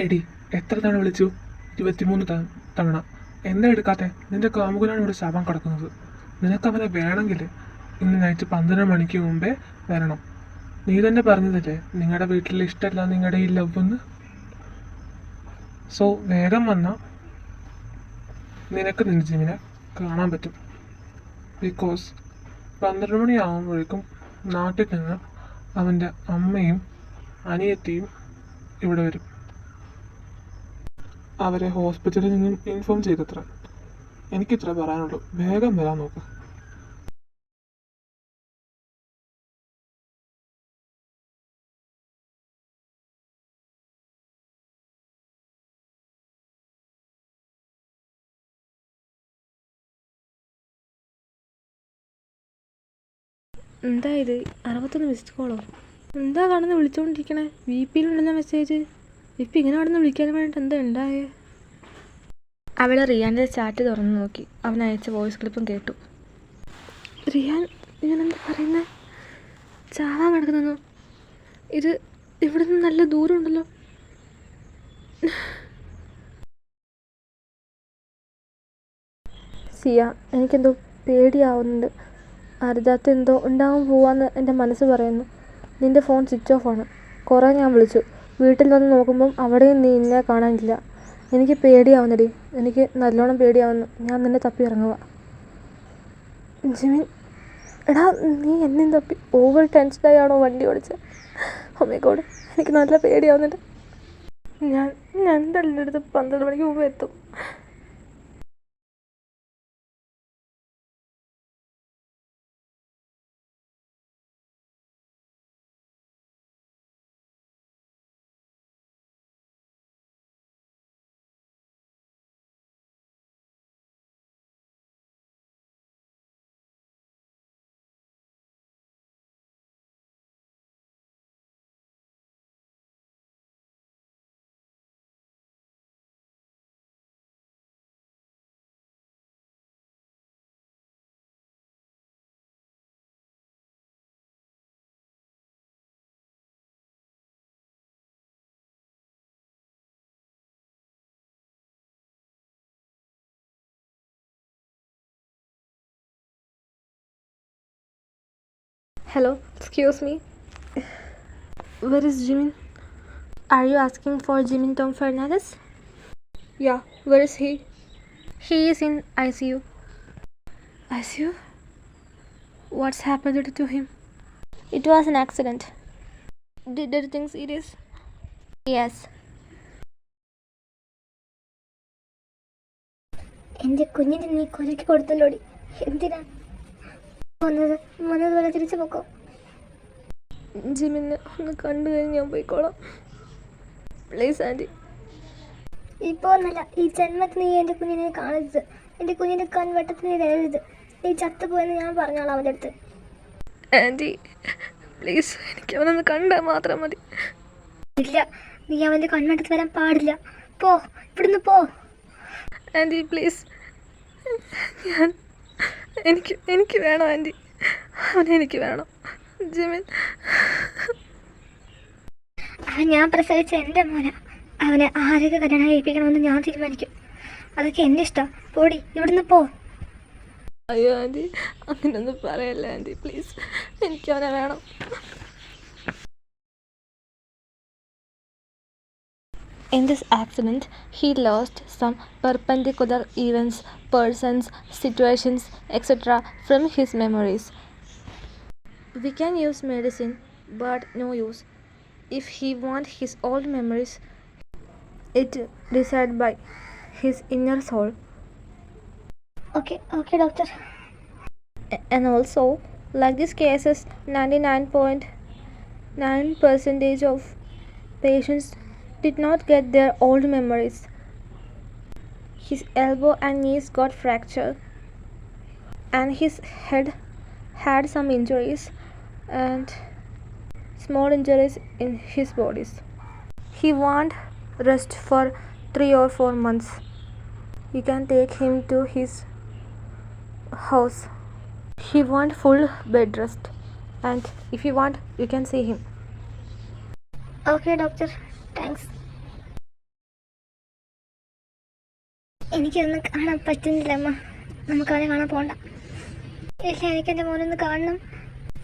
എടി, എത്ര തവണ വിളിച്ചു? 23 തവണ. എന്താ എടുക്കാത്തെ? നിന്റെ കാമുകനാണ് ഇവിടെ ശവം കിടക്കുന്നത്. നിനക്ക് അവനെ വേണമെങ്കിൽ ഇന്ന് നൈറ്റ് 12 മണിക്ക് മുമ്പേ വരണം. നീ തന്നെ പറഞ്ഞതല്ലേ നിങ്ങളുടെ വീട്ടിൽ ഇഷ്ടമല്ല നിങ്ങളുടെ ഈ ലവ് എന്ന്. സോ വേഗം വന്നാൽ നിനക്ക് നിന്റെ ജിമിനെ കാണാൻ പറ്റും. ബിക്കോസ് 12 മണിയാകുമ്പോഴേക്കും നാട്ടിൽ നിന്ന് അവൻ്റെ അമ്മയും അനിയത്തിയും ഇവിടെ വരും. അവരെ ഹോസ്പിറ്റലിൽ നിന്നും ഇൻഫോം ചെയ്തത്ര. എനിക്കിത്ര പറയാനുള്ളൂ. വേഗം വരാൻ നോക്ക്. എന്താ ഇത് 61 മിസ്ഡ് കോളോ? എന്താ കാണുന്ന വിളിച്ചുകൊണ്ടിരിക്കണേ? V പിയിലുണ്ടെന്ന message. ഇപ്പം ഇങ്ങനെ അവിടെ നിന്ന് വിളിക്കാൻ വേണ്ടിയിട്ട് എന്താ ഉണ്ടായേ? അവൾ റിയാൻ്റെ ചാറ്റ് തുറന്നു നോക്കി. അവൻ അയച്ച വോയിസ് ക്ലിപ്പും കേട്ടു. റിയാൻ ഇങ്ങനെന്താ പറയുന്നത്? ചാവാൻ കിടക്കുന്നു. ഇത് ഇവിടെ നിന്ന് നല്ല ദൂരമുണ്ടല്ലോ. സിയ, എനിക്കെന്തോ പേടിയാവുന്നുണ്ട്. അരുതാത്ത എന്തോ ഉണ്ടാവാൻ പോവാന്ന് എൻ്റെ മനസ്സ് പറയുന്നു. നിൻ്റെ ഫോൺ സ്വിച്ച് ഓഫാണ്. കുറേ ഞാൻ വിളിച്ചു. വീട്ടിൽ വന്ന് നോക്കുമ്പം അവിടെയും നീ എന്നെ കാണാനില്ല. എനിക്ക് പേടിയാവുന്നടി. എനിക്ക് നല്ലോണം പേടിയാവുന്നു. ഞാൻ നിന്നെ തപ്പി ഇറങ്ങുക. ജിമിൻ, എടാ നീ എന്നെ തപ്പി ഓവർ ടെൻഷനായാണോ വണ്ടി ഓടിച്ചത്? ഓ മൈ ഗോഡ്, എനിക്ക് നല്ല പേടിയാവുന്നുണ്ട്. ഞാൻ എന്തായാലും അടുത്ത് 12 മണിക്ക് മുമ്പ് എത്തും. Hello, excuse me. Where is Jimin? Are you asking for Jimin Tom Fernandez? Yeah, where is he? He is in ICU. ICU? What's happened to him? It was an accident. Did everything serious? Yes. എൻ്റെ കുഞ്ഞിനെ നീ കൊലയ്ക്ക് കൊടുത്തല്ലോടി. എന്തിനാ വന്നതുപോലെ തിരിച്ചു പോക്കോ. ജിമിനെ ഒന്ന് കണ്ടു കഴിഞ്ഞ് ഞാൻ പോയിക്കോളാം. Please aunty. ഇപ്പോൾ ഒന്നല്ല, ഈ ജന്മത്തിൽ നീ എൻ്റെ കുഞ്ഞിനെ കാണരുത്. എൻ്റെ കുഞ്ഞിൻ്റെ കൺവട്ടത്തിന് നീ തരരുത്. നീ ചത്തുപോയെന്ന് ഞാൻ പറഞ്ഞോളാം അവൻ്റെ അടുത്ത്. ആൻറ്റി പ്ലീസ്, എനിക്ക് അവനൊന്ന് കണ്ടാൽ മാത്രം മതി. ഇല്ല, നീ അവൻ്റെ കൺവട്ടത്ത് വരാൻ പാടില്ല. പോ, ഇവിടുന്ന് പോ. ആൻറ്റി പ്ലീസ്, എനിക്ക് വേണം ആൻറ്റി. അവനെനിക്ക് വേണം. ജിമിൻ, അവൻ ഞാൻ പ്രസവിച്ച എൻ്റെ മോന. അവനെ ആരൊക്കെ കല്യാണം കഴിപ്പിക്കണമെന്ന് ഞാൻ തീരുമാനിക്കും. അതൊക്കെ എൻ്റെ ഇഷ്ടം. പോടി, ഇവിടുന്ന് പോ. അയ്യോ ആൻറ്റി, അങ്ങനൊന്നും പറയല്ലേ ആൻറ്റി പ്ലീസ്. എനിക്ക് അവനെ വേണം. In this accident, he lost some perpendicular events, persons, situations, etc. from his memories. We can use medicine, but no use. If he wants his old memories, it decided by his inner soul. Okay, doctor. And also, like this cases, 99.9% of patients did not get their old memories. His elbow and knees got fractured, and his head had some injuries and small injuries in his bodies. He want rest for 3 or 4 months. You can take him to his house. He want full bed rest, and if you want, you can see him. Okay, doctor. Thanks. എനിക്കൊന്നും കാണാൻ പറ്റുന്നില്ല അമ്മ. നമുക്ക് അവനെ കാണാൻ പോകണ്ട. ഇല്ല, എനിക്ക് എൻ്റെ മോനൊന്ന് കാണണം.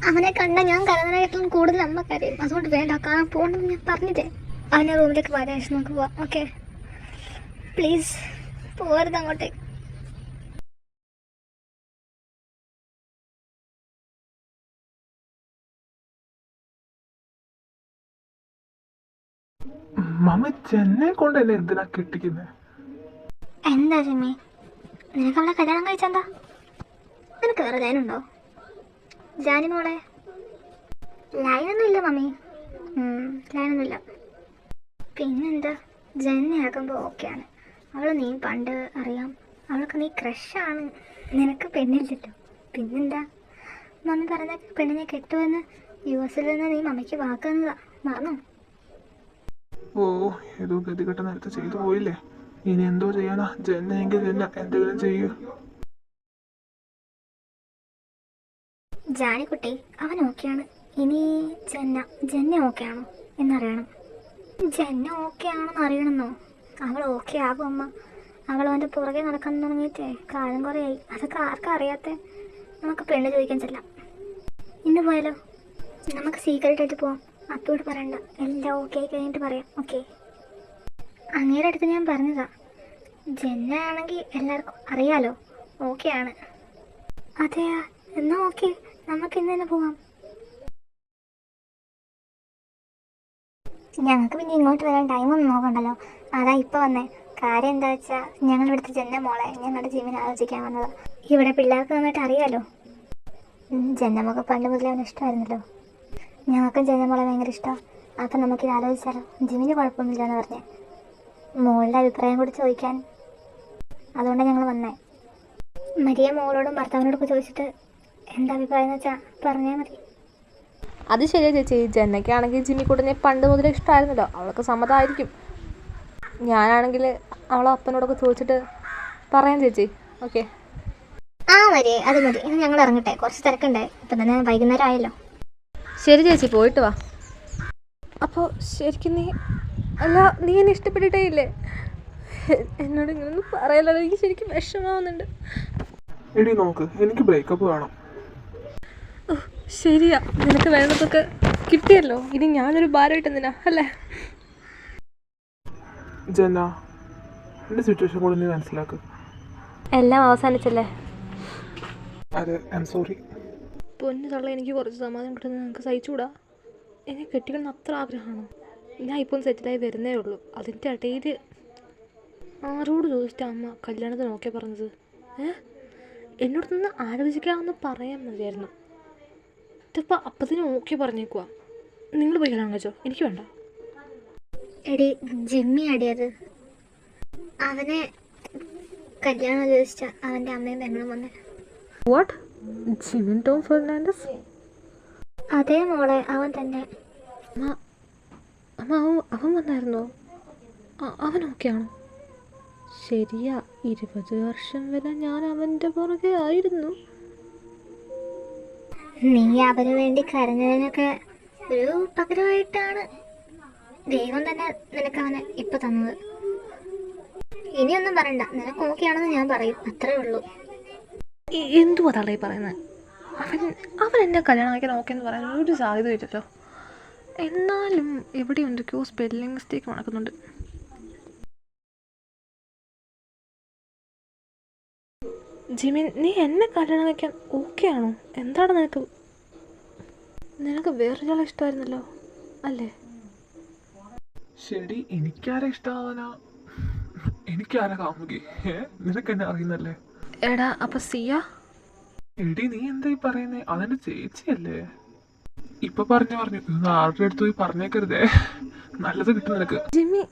അവനെ കണ്ടാൽ ഞാൻ കരനായിട്ടും കൂടുതൽ അമ്മ കരയും. അതുകൊണ്ട് വേണ്ട, കാണാൻ പോകണമെന്ന് ഞാൻ പറഞ്ഞില്ലേ. അവനെ റൂമിലേക്ക് വരാൻ നമുക്ക് പോവാം. ഓക്കെ, പ്ലീസ് പോകരുത് അങ്ങോട്ടേക്ക്. മമ്മ ചെന്നെ കൊണ്ട് എന്നെ എന്തിനാ കെട്ടിക്കുന്നത്? എന്താ ജിമ്മി, നിനക്ക് അവളെ കല്യാണം കഴിച്ചെന്താ? നിനക്ക് വേറെ ലൈനുണ്ടോ? ജാനി മോളെ, ലൈനൊന്നും ഇല്ല മമ്മി, ലൈനൊന്നുമില്ല. പിന്നെന്താ, ജെന്നയാകുമ്പോൾ ഓക്കെയാണ്. അവൾ നീ പണ്ട് അറിയാം, അവൾക്ക് നീ ക്രഷാണ്. നിനക്ക് പെണ്ണില്ലല്ലോ. പിന്നെന്താ, മമ്മി പറഞ്ഞ പെണ്ണിനെ കെട്ടുമെന്ന് US നിന്ന് നീ മമ്മിക്ക് വാക്കുന്നതാ, മറന്നോ? ഓ, ഏതോ ഗതികെട്ട നേരത്തെ ചെയ്തു പോയില്ലേ. ഇനി എന്തോ ചെയ്യാനാ? ജെന്നെങ്കിൽ ജെന്ന എന്തെങ്കിലും ചെയ്യൂ. ജാനിക്കുട്ടി, അവൻ ഓക്കെയാണ്. ഇനി ജെന്ന ഓക്കെയാണോ എന്നറിയണം. ജെന്ന ഓക്കെ ആണോന്ന് അറിയണമെന്നോ? അവൾ ഓക്കെ ആകും അമ്മ. അവൾ അവൻ്റെ പുറകെ നടക്കാൻ തുടങ്ങിയിട്ടേ കാലം കുറേയായി. അതൊക്കെ ആർക്കും അറിയാത്തെ. നമുക്ക് പെണ്ണ് ചോദിക്കാൻ ചെല്ലാം. ഇന്ന് പോയാലോ? നമുക്ക് സീക്രട്ടായിട്ട് പോവാം. അപ്പോഴോട് പറയണ്ട, എല്ലാം ഓക്കെ ആയി കഴിഞ്ഞിട്ട് പറയാം. ഓക്കെ, അങ്ങേരുടെ അടുത്ത് ഞാൻ പറഞ്ഞതാ. ജെന്ന ആണെങ്കിൽ എല്ലാവർക്കും അറിയാലോ ഓക്കെയാണ്. അതെയാ, എന്നാ ഓക്കെ, നമുക്ക് ഇന്ന് തന്നെ പോവാം. ഞങ്ങൾക്ക് പിന്നെ ഇങ്ങോട്ട് വരാൻ ടൈമൊന്നും നോക്കണ്ടല്ലോ. അതാ ഇപ്പോൾ വന്നേ. കാര്യം എന്താ വെച്ചാൽ ഞങ്ങൾ ഇവിടുത്തെ ജെന്ന മോളെ ഞങ്ങളുടെ ജീവനെ ആലോചിക്കാൻ വന്നതാ. ഇവിടെ പിള്ളേർക്ക് നന്നായിട്ട് അറിയാലോ. ജെന്നമ്മക്ക് പണ്ട് മുതലേ അവന് ഇഷ്ടമായിരുന്നല്ലോ. ഞങ്ങൾക്കും ജെന്നമോളെ ഭയങ്കര ഇഷ്ടമാണ്. അപ്പം നമുക്കിത് ആലോചിച്ചാലോ? ജിമിന് കുഴപ്പമൊന്നുമില്ല എന്ന് പറഞ്ഞേ. മോളുടെ അഭിപ്രായം കൂടി ചോദിക്കാൻ, അതുകൊണ്ടാണ് ഞങ്ങൾ വന്നേ. മരിയ മോളോടും ഭർത്താവിനോടൊക്കെ ചോദിച്ചിട്ട് എന്താ അഭിപ്രായം എന്ന് വെച്ചാൽ പറഞ്ഞാൽ മതി. അത് ശരിയാ ചേച്ചി. ജെന്നയ്ക്കാണെങ്കിൽ ജിമ്മിക്കുട്ടനെ പണ്ട് മുതലേ ഇഷ്ടമായിരുന്നല്ലോ. അവൾക്ക് സമ്മതമായിരിക്കും. ഞാനാണെങ്കിൽ അവളെ അപ്പനോടൊക്കെ ചോദിച്ചിട്ട് പറയാം ചേച്ചി. ഓക്കെ. ആ മതി, അത് മതി. ഇന്ന് ഞങ്ങൾ ഇറങ്ങട്ടെ, കുറച്ച് തിരക്കുണ്ടേ. ഇപ്പം തന്നെ വൈകുന്നേരം ആയല്ലോ. ശരി ചേച്ചി, പോയിട്ട് വാ. അപ്പോൾ ശരിക്കും നീ എന്നെ ഇഷ്ടപ്പെട്ടിട്ടേ ഇല്ലേ? എന്നോട് ഇങ്ങനൊന്നും പറയല്ലോ, എനിക്ക് ശരിക്കും വിഷമാവുന്നുണ്ട്. എടി നോക്ക്, എനിക്ക് ബ്രേക്കപ്പ് വേണം. ശരിയാ, നിനക്ക് വേണ്ടതൊക്കെ കിട്ടിയല്ലോ. ഇനി ഞാനൊരു ഭാരമായിട്ട് എന്തിനാ അല്ലേ? ജെന്ന, എൻ്റെ സിറ്റുവേഷൻ കൂടി നീ മനസ്സിലാക്ക്. എല്ലാം അവസാനിച്ചല്ലേ? അതെ, ഐ എം സോറി. പൊന്നു തള്ള, എനിക്ക് കുറച്ച് സമാധാനം കിട്ടുന്നത് നിങ്ങൾക്ക് സഹിച്ചുകൂടാ? എന്നെ കെട്ടിക്കണം അത്ര ആഗ്രഹമാണോ? ഞാൻ ഇപ്പം സെറ്റിലായി വരുന്നേ ഉള്ളൂ. അതിൻ്റെ ഇടയിൽ ആരോട് ചോദിച്ചിട്ട് അമ്മ കല്യാണത്തിന് ഓക്കെ പറഞ്ഞത്? എന്നോട് നിന്ന് ആലോചിക്കാമെന്ന് പറയാൻ മതിയായിരുന്നു. ഇതിപ്പോൾ അപ്പത്തിന് ഓക്കെ പറഞ്ഞേക്കുവാ. നിങ്ങൾ പോയി കല്യാണം കഴിച്ചോ, എനിക്ക് വേണ്ട. എടി, ജിമ്മി അടിയത്. അവനെ കല്യാണം ആലോചിച്ച അവൻ്റെ അമ്മയും പെങ്ങളും വന്നേ. വാട്ട്? Jimin Tom Fernandez? അതേ മോളെ, അവൻ തന്നെ. അമ്മ അവൻ വന്നായിരുന്നോ? അവൻ ഓക്കെയാണോ? ശരിയാ, 20 വർഷം വരെ ഞാൻ അവൻ്റെ പുറകെ ആയിരുന്നു. നീ അവന് വേണ്ടി കരഞ്ഞതിനൊക്കെ ഒരു പകരമായിട്ടാണ് ദൈവം തന്നെ നിനക്ക് അവനെ ഇപ്പൊ തന്നത്. ഇനിയൊന്നും പറയണ്ട, നിനക്ക് ഓക്കെയാണെന്ന് ഞാൻ പറയും, അത്രേ ഉള്ളൂ. എന്തുവാ തള്ളേ പറയുന്നത്? അവൻ എന്നെ കല്യാണം കഴിക്കാൻ ഓക്കെ എന്ന് പറയാൻ ഒരു സാധ്യതയില്ലല്ലോ. എന്നാലും എവിടെ എന്തൊക്കെയോ സ്പെല്ലിംഗ് മിസ്റ്റേക്ക് നടക്കുന്നുണ്ട്. ജിമിൻ, നീ എന്നെ കല്യാണം കഴിക്കാൻ ഓക്കെ ആണോ? എന്താണ് നിനക്ക് വേറൊരാളെ ഇഷ്ടമായിരുന്നല്ലോ അല്ലേ? ശരി, എനിക്കാരെ ഇഷ്ടമാവാനാ? എനിക്കാരെ കാമുകി? നിനക്കെന്നെ അറിയുന്നല്ലേ? എടാ, അപ്പൊ സിയ? എടി, നീ എന്തായി പറയുന്നേ? അതെന്റെ ചേച്ചിയല്ലേ? ഇപ്പൊ പറഞ്ഞു ഇന്ന് ആരുടെ അടുത്ത് പോയി പറഞ്ഞേക്കരുതേ. നല്ലത് കിട്ടും നിനക്ക്. ജിമ്മി,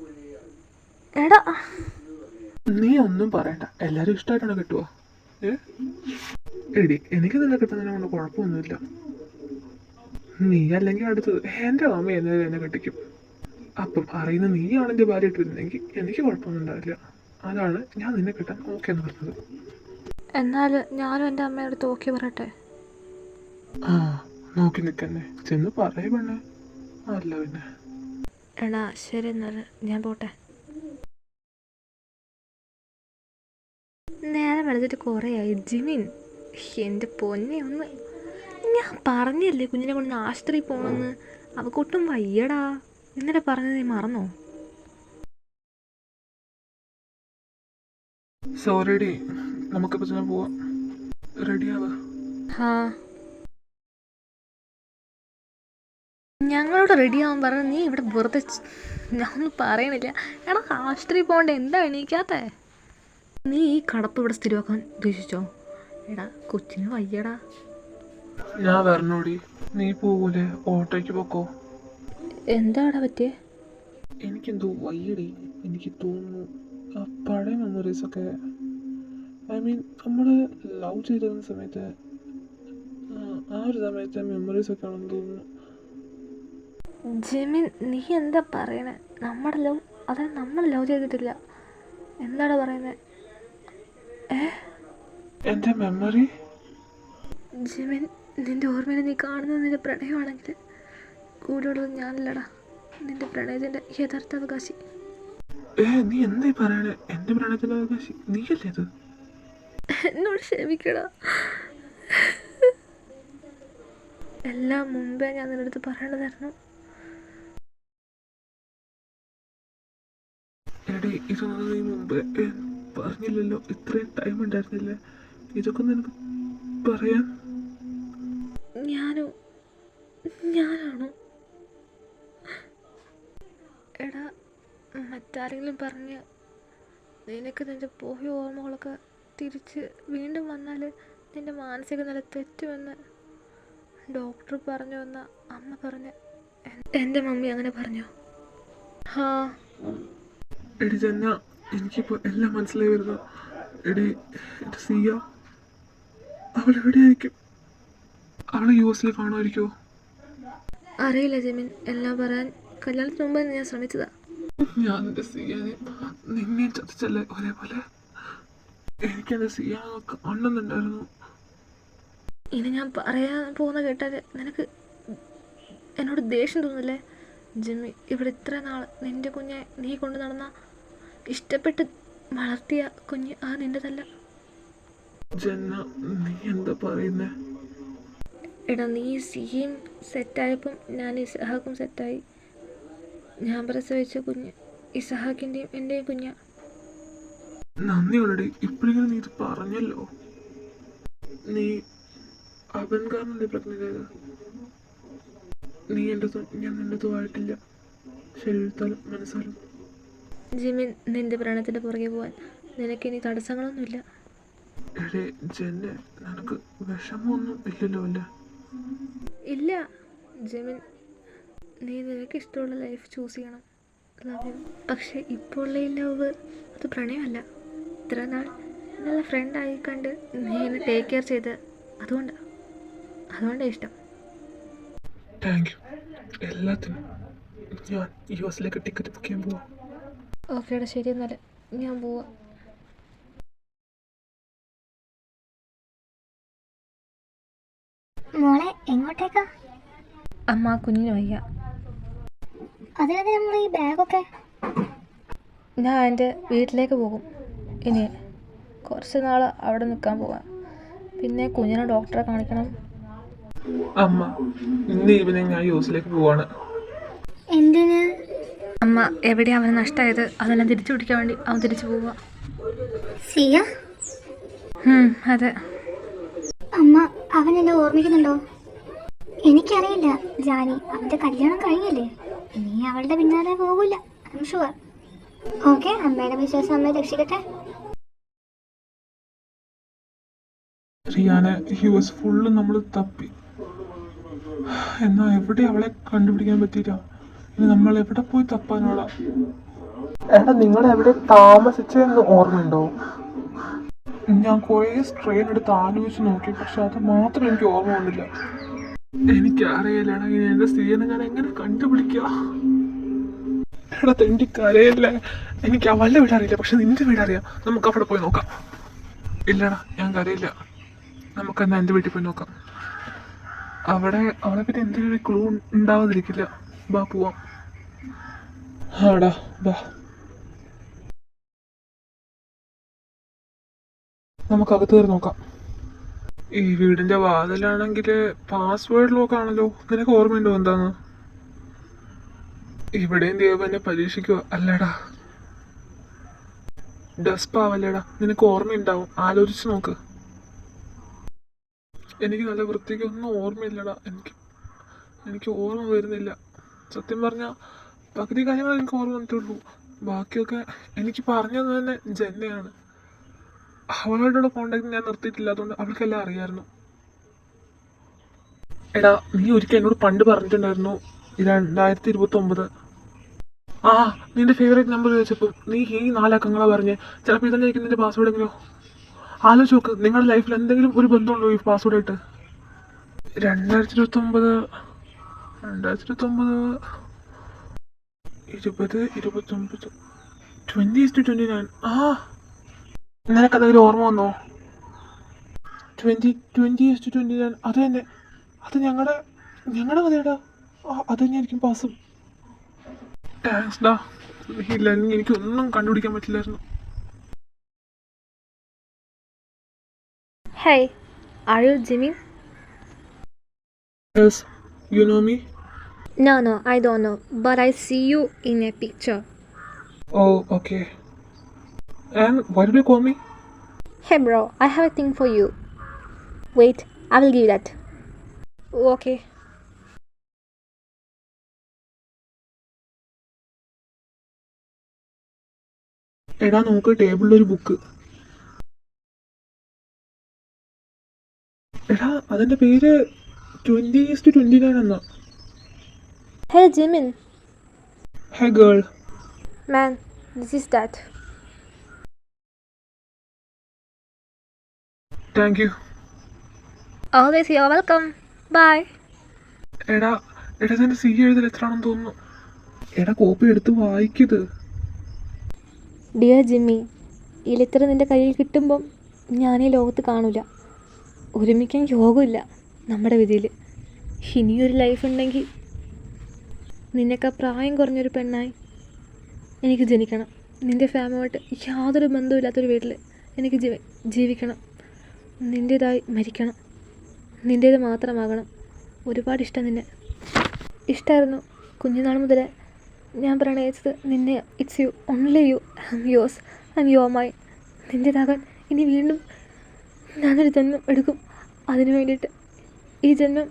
എടാ. നീ ഒന്നും പറയണ്ട, എല്ലാരും ഇഷ്ടമായിട്ടാണ് കിട്ടുക. എടി, എനിക്ക് നിന്നെ കിട്ടുന്നതിനെ കൊണ്ട് കുഴപ്പമൊന്നുമില്ല. നീ അല്ലെങ്കിൽ അടുത്തത് എൻ്റെ അമ്മ എന്നെ കെട്ടിക്കും. അപ്പം അറിയുന്ന നീയാണ് എൻ്റെ ഭാര്യ ഇട്ടിരുന്നെങ്കിൽ എനിക്ക് കുഴപ്പമൊന്നും ഉണ്ടാവില്ല. അതാണ് ഞാൻ നിന്നെ കിട്ടാൻ ഓക്കെ എന്ന് പറഞ്ഞത്. എന്നാൽ ഞാനും എൻ്റെ അമ്മയുടെ അടുത്ത് ഓക്കെ പറയട്ടെ? ആ, നോക്കി നിൽക്കന്നെ, ചെന്ന് പറയ പെണ്ണേ. അല്ല പിന്നെ. എടാ ശരി, എന്നാൽ ഞാൻ പോട്ടെ. നേരം വെളുത്തിട്ട് കുറേയായി ജിമിൻ. എൻ്റെ പൊന്നെ ഒന്ന്, ഞാൻ പറഞ്ഞല്ലേ കുഞ്ഞിനെ കൊണ്ട് ആശുപത്രിയിൽ പോകണമെന്ന്. അവക്കൊട്ടും വയ്യടാ. ഇന്നലെ പറഞ്ഞത് നീ മറന്നോ? സോറിഡി, നമുക്കിപ്പോൾ തന്നെ പോവാം. റെഡിയാവാ. ഹാ, ഞങ്ങളോട് റെഡിയാവാൻ പറഞ്ഞ നീ ഇവിടെ വെറുതെ ഞാനൊന്നും പറയണില്ല. എടാ ആശുപത്രിയിൽ പോകണ്ട, എന്താ എണീക്കാത്തേ? നീ ഈ കടപ്പ് ഇവിടെ സ്ഥിരമാക്കാൻ ഉദ്ദേശിച്ചോ? എടാ കൊച്ചിന് വയ്യടാ. ഞാൻ വരണോടി. നീ പോകൂലേ? ഓട്ടോയ്ക്ക് പോക്കോ. എന്താടാ പറ്റിയേ? എനിക്കെന്തോ വയ്യടി. എനിക്ക് തോന്നുന്നു ആ പഴയ മെമ്മറീസൊക്കെ, ഐ മീൻ നമ്മൾ ലവ് ചെയ്തിരുന്ന സമയത്ത്, ആ ഒരു സമയത്തെ മെമ്മറീസൊക്കെ ആണെന്ന് തോന്നുന്നു. ജിമിൻ, നീ എന്താ പറയണേ? നമ്മൾ ലവ് ചെയ്തിട്ടില്ല. എന്താടാ പറയുന്നത്? എൻ്റെ മെമ്മറി? ജിമിൻ, നിന്റെ ഓർമ്മയിൽ നീ കാണുന്നത് നിന്റെ പ്രണയമാണെങ്കിൽ കൂടെയുള്ളത് ഞാനല്ലടാ, നിന്റെ പ്രണയത്തിൻ്റെ യഥാർത്ഥ അവകാശി. നീ എന്തായി പറയണേ? എൻ്റെ പ്രണയത്തിൻ്റെ അവകാശി നീയല്ലേ അത്? എന്നോട് ക്ഷമിക്കടാ. എല്ലാം മുമ്പേ ഞാൻ നിന്റെ അടുത്ത് പറയേണ്ടതായിരുന്നു. എടി, ഇതൊന്നും നീ മുമ്പേ പറഞ്ഞില്ലല്ലോ. ഇത്രയും ടൈം ഉണ്ടായിരുന്നില്ലേ ഇതൊക്കെ നിനക്ക് പറയാൻ? ഞാനാണോ? എടാ, മറ്റാരെങ്കിലും പറഞ്ഞ് നിനക്ക് നിന്റെ പോയ ഓർമ്മകളൊക്കെ തിരിച്ച് വീണ്ടും വന്നാൽ നിന്റെ മാനസിക നില തെറ്റുമെന്ന് ഡോക്ടർ പറഞ്ഞു എന്ന് അമ്മ പറഞ്ഞ് എൻ്റെ മമ്മി അങ്ങനെ പറഞ്ഞു. ഹാ എടി ജന്ന, എനിക്കിപ്പോൾ എല്ലാം മനസ്സിലായി വരുന്നു. എടി, എൻ്റെ സിയ, അവൾ എവിടെയായിരിക്കും? അവൾ US കാണുമായിരിക്കുമോ? അറിയില്ല ജിമിൻ, എല്ലാം പറയാൻ കല്യാണത്തിന് മുമ്പ് ഞാൻ ശ്രമിച്ചതാ. ഞാൻ എൻ്റെ സിയാനെ നിന്നെയും ചതിച്ചല്ലേ ഒരേപോലെ? എനിക്കെൻ്റെ സിയാനെ കാണുന്നുണ്ടായിരുന്നു. ഇനി ഞാൻ പറയാൻ പോകുന്ന കേട്ടാൽ നിനക്ക് എന്നോട് ദേഷ്യം തോന്നില്ലേ? ജിമ്മി, ഇവിടെ ഇത്ര നാൾ നിൻ്റെ കുഞ്ഞെ നീ കൊണ്ട് നടന്ന, ഇഷ്ടപ്പെട്ട് വളർത്തിയ കുഞ്ഞ് ആ നിൻ്റെതല്ല. ജന്ന, നീ എന്താ പറയുന്നേ? എടാ, നീ സിയും സെറ്റായപ്പം ഞാൻ ഇസഹാക്കും സെറ്റായി. ഞാൻ പ്രസവിച്ച കുഞ്ഞ് ഇസഹാക്കിൻ്റെയും എൻ്റെയും കുഞ്ഞാ. നന്ദിയുള്ളടി, ഇപ്പോഴെങ്കിലും നീ ഇത് പറഞ്ഞല്ലോ. നീ അവൻ കാരണല്ലേ പ്രഗ്നൻ്റ് ആയത്? നീ എൻ്റെതും ഞാൻ നിൻ്റെതും ആയിട്ടില്ല, ശരീരത്താലും മനസ്സാലും. ജിമിൻ, നിൻ്റെ പ്രണയത്തിൻ്റെ പുറകെ പോകാൻ നിനക്കിനി തടസ്സങ്ങളൊന്നുമില്ല. എടേ ജന്നെ, നിനക്ക് വിഷമമൊന്നും ഇല്ലല്ലോ അല്ലേ? ഇല്ല ജിമിൻ, നീ നിനക്ക് ഇഷ്ടമുള്ള ലൈഫ് ചൂസ് ചെയ്യണം. പക്ഷേ ഇപ്പോൾ ഉള്ള ഈ ലവ് അത് പ്രണയമല്ല. ഇത്ര നാൾ നല്ല ഫ്രണ്ടായി കണ്ട് നീ എന്നെ ടേക്ക് കെയർ ചെയ്ത്, അതുകൊണ്ടാണ് ഇഷ്ടം. താങ്ക് യു എല്ലാത്തിനും. ഞാൻ US ടിക്കറ്റ് ബുക്ക് ചെയ്യാൻ പോവാം. ഓക്കേടാ, ശരി എന്നാൽ ഞാൻ പോവാം. മോളെ എങ്ങോട്ടേക്കാ? അമ്മ, കുഞ്ഞിന് വയ്യ. അതിനകത്ത് നമ്മൾ ഈ ബാഗൊക്കെ? ഞാൻ എൻ്റെ വീട്ടിലേക്ക് പോകും. ഇനി കുറച്ച് നാൾ അവിടെ നിൽക്കാൻ പോവാം. പിന്നെ കുഞ്ഞിനെ ഡോക്ടറെ കാണിക്കണം. അമ്മ, ഇന്ന് ഈവനിങ് ഞാൻ US പോവാണ്. എന്തിന്? അമ്മ, എവിടെയാണ് അവന് നഷ്ടമായത് അതെല്ലാം തിരിച്ചു പിടിക്കാൻ വേണ്ടി അവൻ തിരിച്ചു പോവുക. സിയ? അതെ. അമ്മ, അവൻ എന്നെ ഓർമ്മിക്കുന്നുണ്ടോ? എനിക്കറിയില്ല ജാനി, അവൻ്റെ കല്യാണം കഴിഞ്ഞില്ലേ? ഇനി അവളുടെ പിന്നാലെ പോകില്ല, ഐ എം ഷുവർ. ഓക്കെ, അമ്മയുടെ വിശ്വാസം അമ്മയെ രക്ഷിക്കട്ടെ. റിയാനെ US ഫുള്ള് നമ്മൾ തപ്പി, എന്നാൽ എവിടെ അവളെ കണ്ടുപിടിക്കാൻ പറ്റിയില്ല. ഇനി നമ്മൾ എവിടെ പോയി തപ്പാനുള്ള? എടാ, നിങ്ങൾ എവിടെ താമസിച്ചെന്ന് ഓർമ്മയുണ്ടോ? ഞാൻ കുറേ സ്ട്രെയിൻ എടുത്ത് ആലോചിച്ച് നോക്കി, പക്ഷെ അത് മാത്രം എനിക്ക് ഓർമ്മ വന്നില്ല. എനിക്കറിയില്ലടാ, ഇനി എൻ്റെ സ്ത്രീനെ ഞാൻ എങ്ങനെ കണ്ടുപിടിക്കുക? എടാ തെണ്ടി കരയല്ലേ. എനിക്ക് അവളുടെ വീട് അറിയില്ല, പക്ഷെ നിന്റെ വീട് അറിയാം. നമുക്ക് അവിടെ പോയി നോക്കാം. ഇല്ലടാ, ഞാൻ കരയില്ല. നമുക്കെന്നാ എൻ്റെ വീട്ടിൽ പോയി നോക്കാം. അവളെ പറ്റി എന്തെങ്കിലും ക്ലൂ ഉണ്ടാവാതിരിക്കില്ല. ബാ പോവാം. ആടാ ബാ. നമുക്ക് അകത്ത് കയറി നോക്കാം. ഈ വീടിന്റെ വാതിലാണെങ്കിൽ പാസ്വേഡ് ലോക്ക് ആണല്ലോ. നിനക്ക് ഓർമ്മയുണ്ടോ എന്താന്ന്? ഇവിടെയും ദൈവം എന്നെ പരീക്ഷിക്കുക അല്ലേടാ. ഡസ്പാവല്ലേടാ, നിനക്ക് ഓർമ്മയുണ്ടാവും, ആലോചിച്ച് നോക്ക്. എനിക്ക് നല്ല വൃത്തിക്ക് ഒന്നും ഓർമ്മയില്ലടാ. എനിക്ക് ഓർമ്മ വരുന്നില്ല. സത്യം പറഞ്ഞാൽ പകുതി കാര്യങ്ങൾ എനിക്ക് ഓർമ്മ വന്നിട്ടുള്ളൂ. ബാക്കിയൊക്കെ എനിക്ക് പറഞ്ഞത് തന്നെ ജന്നയാണ്. അവളുടെ കോണ്ടാക്ട് ഞാൻ നിർത്തിയിട്ടില്ല, അതുകൊണ്ട് അവൾക്കെല്ലാം അറിയായിരുന്നു. എടാ, നീ ഒരിക്കൽ എന്നോട് പണ്ട് പറഞ്ഞിട്ടുണ്ടായിരുന്നു 2029. ആ, നിന്റെ ഫേവറേറ്റ് നമ്പർ ചോദിച്ചപ്പോൾ നീ ഈ 4 അക്കങ്ങളാ പറഞ്ഞേ. ചിലപ്പോൾ ഇതന്നെ ആയിരിക്കും നിന്റെ പാസ്വേഡ് എങ്കിലോ? ആലോചിച്ച് നോക്ക്, നിങ്ങളുടെ ലൈഫിൽ എന്തെങ്കിലും ഒരു ബന്ധമുണ്ടോ ഈ പാസ്വേഡ് ആയിട്ട്? 2029 2029 20:29. ആ, നിനക്കതെങ്കിലും ഓർമ്മ വന്നോ? 20:29. അത് തന്നെ, അത് ഞങ്ങളുടെ കഥയടാ. അത് തന്നെയായിരിക്കും പാസും. താങ്ക്സ് ഡാ. ഇല്ലെങ്കിൽ എനിക്കൊന്നും കണ്ടുപിടിക്കാൻ പറ്റില്ലായിരുന്നു. Hey, are you Jimmy? Yes, you know me? No, I don't know, but I see you in a picture. Oh, okay. And why did you call me? Hey bro, I have a thing for you. Wait, I will give that. Okay. എടാ, നമുക്ക് ടേബിളിലൊരു book. എടാ, അതിന്റെ പേര് 20:29 എന്നാ. Hey Jimin. Hey girl. Man, this is that. Thank you. Always you're welcome. Bye. എടാ ഇതിന്റെ C എഴുതൽ എത്രയാണെന്ന് തോന്നുന്നു. എടാ, കോപ്പി എടുത്ത് വായിക്കത്. ഡിയർ ജിമ്മി, ഈ ലെറ്റർ നിൻ്റെ കയ്യിൽ കിട്ടുമ്പം ഞാൻ ഈ ലോകത്ത് കാണില്ല. ഒരുമിക്കാൻ യോഗമില്ല നമ്മുടെ വിധിയിൽ. ഇനിയൊരു ലൈഫ് ഉണ്ടെങ്കിൽ നിന്നേക്കാ പ്രായം കുറഞ്ഞൊരു പെണ്ണായി എനിക്ക് ജനിക്കണം. നിൻ്റെ ഫാമിലിയായിട്ട് യാതൊരു ബന്ധമില്ലാത്തൊരു വീട്ടിൽ എനിക്ക് ജീവിക്കണം. നിൻ്റേതായി മരിക്കണം. നിൻ്റേത് മാത്രമാകണം. ഒരുപാട് ഇഷ്ടം നിന്നെ. ഇഷ്ടമായിരുന്നു കുഞ്ഞുനാൾ മുതലേ ഞാൻ പ്രണയിച്ചത് നിന്നെ. It's you, only you. I am yours, I am your my. നിൻ്റേതാകാൻ ഇനി വീണ്ടും ഞാനൊരു ജന്മം എടുക്കും. അതിനു വേണ്ടിയിട്ട് ഈ ജന്മം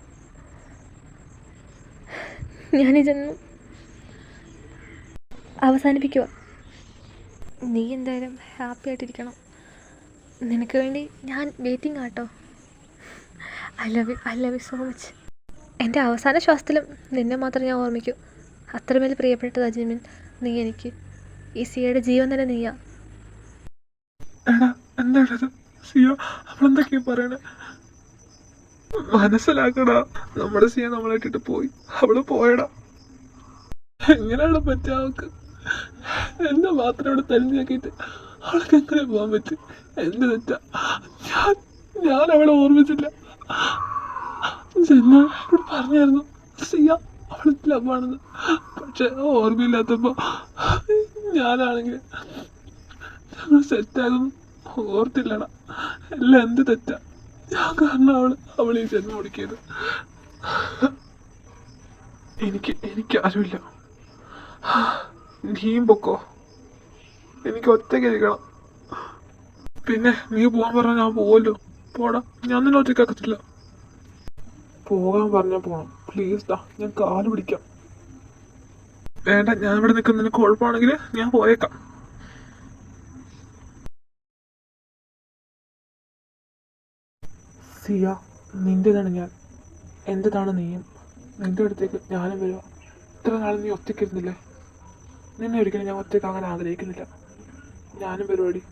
അവസാനിപ്പിക്കുക. നീ എന്തായാലും ഹാപ്പി ആയിട്ടിരിക്കണം. നിനക്ക് വേണ്ടി ഞാൻ വെയിറ്റിംഗ് ആട്ടോ. I love you so much. എൻ്റെ അവസാന ശ്വാസത്തിലും നിന്നെ മാത്രം ഞാൻ ഓർമ്മിക്കൂ. അത്രമേൽ പ്രിയപ്പെട്ടതാ ജിമിൻ നീ എനിക്ക്. ഈ സിയയുടെ ജീവൻ തന്നെ നീയാ. എടാ, എന്താണത് സിയ? അവളെന്തൊക്കെയാ പറയണേ? മനസ്സിലാക്കടാ, നമ്മുടെ സിയ നമ്മളെ ഇട്ടിട്ട് പോയി. അവള് പോയടാ. എങ്ങനെയാണ് പറ്റുക അവൾക്ക്? എന്നെ മാത്രം ഇവിടെ തല്ലിയാക്കിയിട്ട് അവൾക്ക് എങ്ങനെ പോകാൻ പറ്റും? എന്ത് തെറ്റാ? ഞാൻ അവളെ ഓർമ്മിച്ചില്ല. ജന്മോട് പറഞ്ഞായിരുന്നു സിയ അവള് ലവാണെന്ന്. പക്ഷെ ഓർമ്മയില്ലാത്തപ്പോ ഞാനാണെങ്കിൽ ഞങ്ങൾ സെറ്റാകുന്നു ഓർത്തില്ലടാ. എല്ലാം എന്ത് തെറ്റാ? ഞാൻ കാരണം അവൾ ഈ ജന്മം ഒടുക്കിയത്. എനിക്ക് ആരുമില്ല. നീയും പൊക്കോ, എനിക്ക് ഒറ്റയ്ക്ക് ഇരിക്കണം. പിന്നെ നീ പോകാൻ പറഞ്ഞാൽ ഞാൻ പോവല്ലോ. പോടാ, ഞാൻ നിന്നെ ഒറ്റയ്ക്കാക്കത്തില്ല. പോകാൻ പറഞ്ഞാൽ പോണം. പ്ലീസ് ഡാ, ഞാൻ കാല് പിടിക്കാം. വേണ്ട, ഞാൻ ഇവിടെ നിൽക്കുന്നതിന് കുഴപ്പമാണെങ്കിൽ ഞാൻ പോയേക്കാം. സിയ, നിൻ്റെതാണ് ഞാൻ, എൻ്റെതാണ് നീയും. നിൻ്റെ അടുത്തേക്ക് ഞാനും വരുക. ഇത്ര നാൾ നീ ഒറ്റയ്ക്കിരുന്നില്ലേ? നിന്നെ ഒരിക്കലും ഞാൻ ഒറ്റയ്ക്കാകാൻ ആഗ്രഹിക്കുന്നില്ല. ഞാനും പരിപാടി.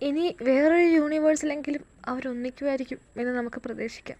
ഇനി വേറൊരു യൂണിവേഴ്സിലെങ്കിലും അവരൊന്നിക്കുമായിരിക്കും എന്ന് നമുക്ക് പ്രതീക്ഷിക്കാം.